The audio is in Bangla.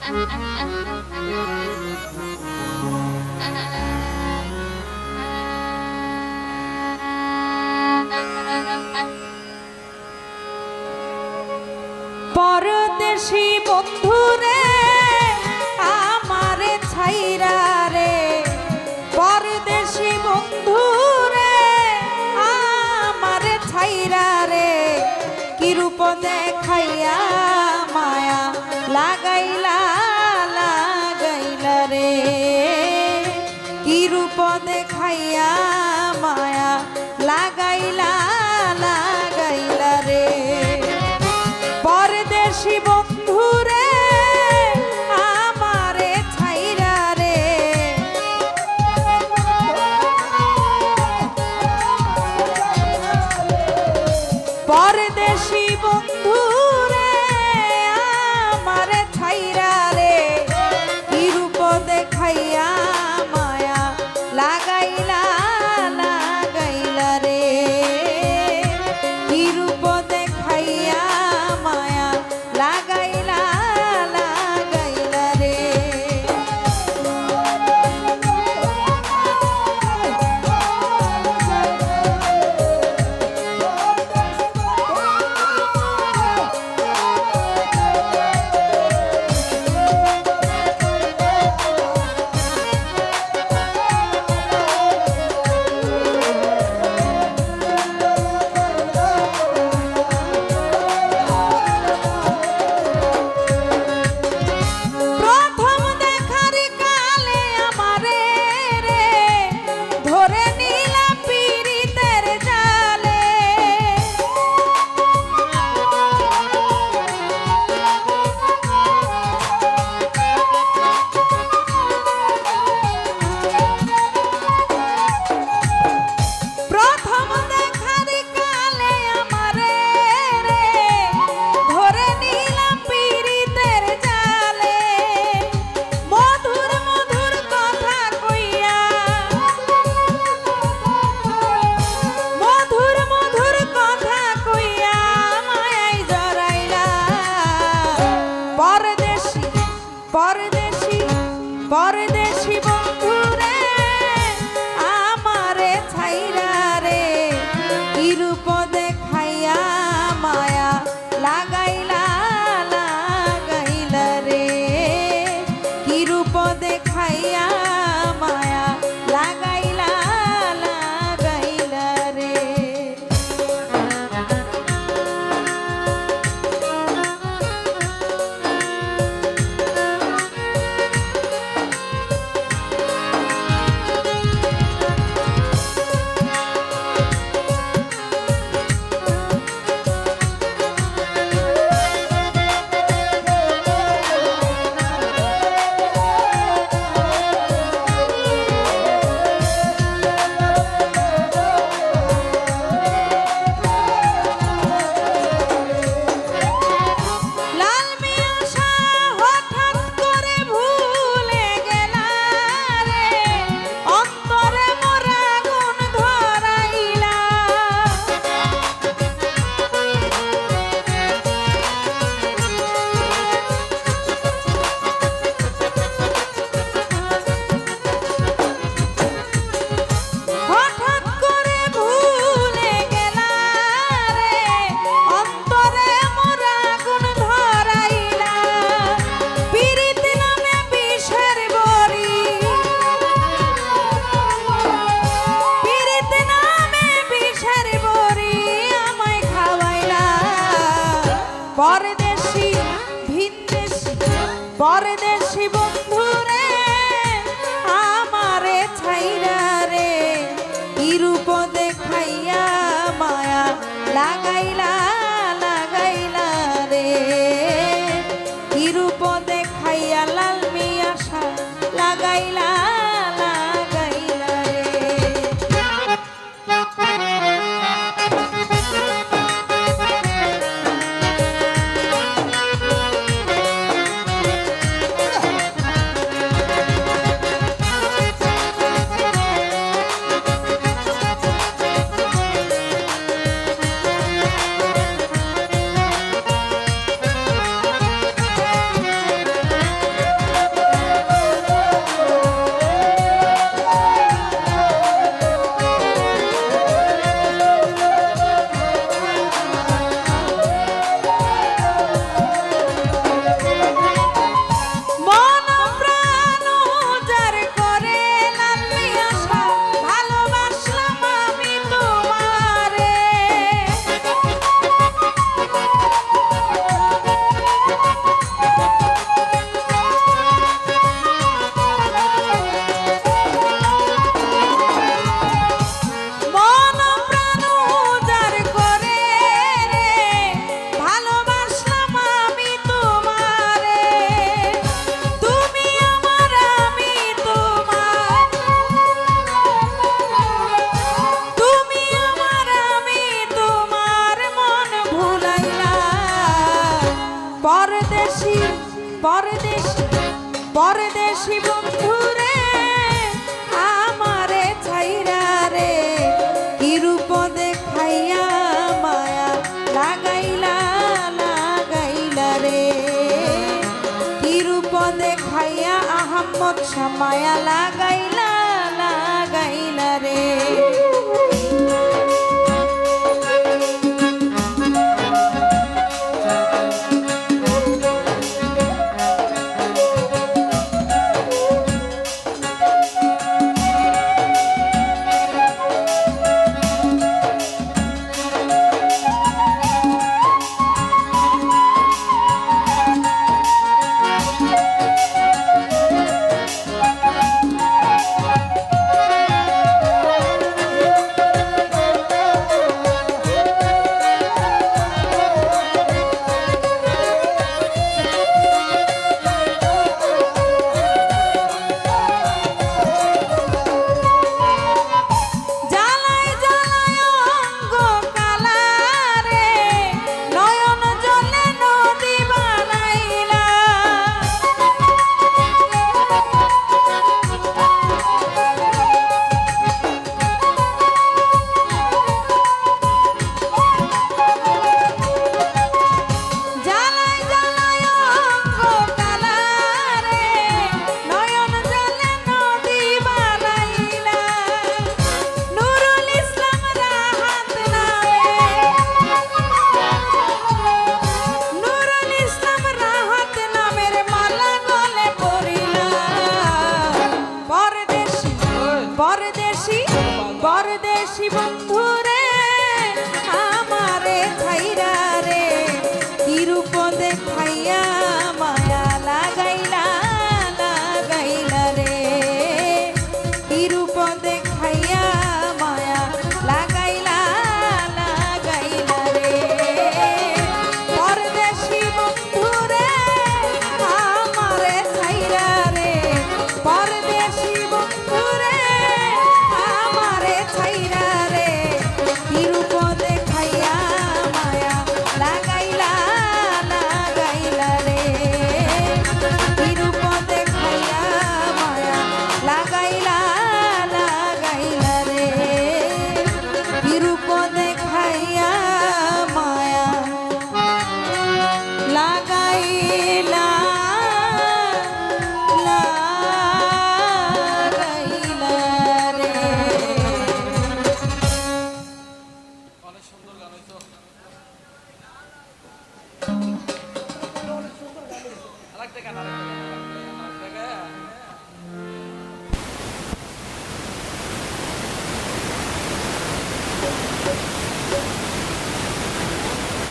পরদেশী বন্ধুরে আমারে ছাইরা রে, পরদেশী বন্ধুরে আমারে ছাইরা রে, কি রূপ দেখাইয়া মায়া লাগাইলা লাগাইলা রে, কি রূপ দেখাইয়া মায়া লাগাইলা লাগাইলা রে। পরদেশী বন্ধুরে আমারে ছাইরা রে, পরদেশী বন্ধুরে আমারে ছাইরা রে, কি রূপ দেখাইয়া মায়া লাগাইলা লাগাইলা রে, কি রূপ দেখাইয়া মায়া লাগাইলা লাগাইলা রে। পরদেশী পরদেশী বন্ধুরে আমারে ছাইরা রে, কি রূপ দেখাইয়া মায়া লাগাইলা লাগাইলা রে, কি রূপ দেখাইয়া মায়া লাগাইলা লাগাইলা রে। পরদেশী ভিনদেশী পরদেশী বন্ধুরে আমারে ছাইরা রে, কি রূপ দেখাইয়া মায়া লাগাইলা লাগাইলা রে, কি রূপ দেখাইয়া লাল মিয়াশা লাগাইলা লাগাইলা রে। পরদেশি পরদেশি বন্ধুরে আমারে ছাইরা রে কি রূপ দেখাইয়া মায়া লাগাইলা লাগাইলা রে কি রূপ দেখাইয়া আহম্মদ শাহ মায়া লাগাইলা লাগাইলা রে পরদেশি বন্ধুরে আমারে ছাইরা রে কি রূপ দেখাইয়া মায়া লাগাইলা লাগাইলা রে কি রূপ দেখাইয়া মায়া লাগাইলা লাগাইলা রে পরদেশি বন্ধুরে আমারে ছাইরা রে পরদেশি বন্ধুরে ছাইরা রে কি রূপ দেখাইয়া মায়া লাগাইলা লাগাইলা রে কি রূপ দেখাইয়া মায়া লাগাইলা লাগাইলা রে কি রূপ দেখাইয়া মায়া লাগাইলা আরেকটা গান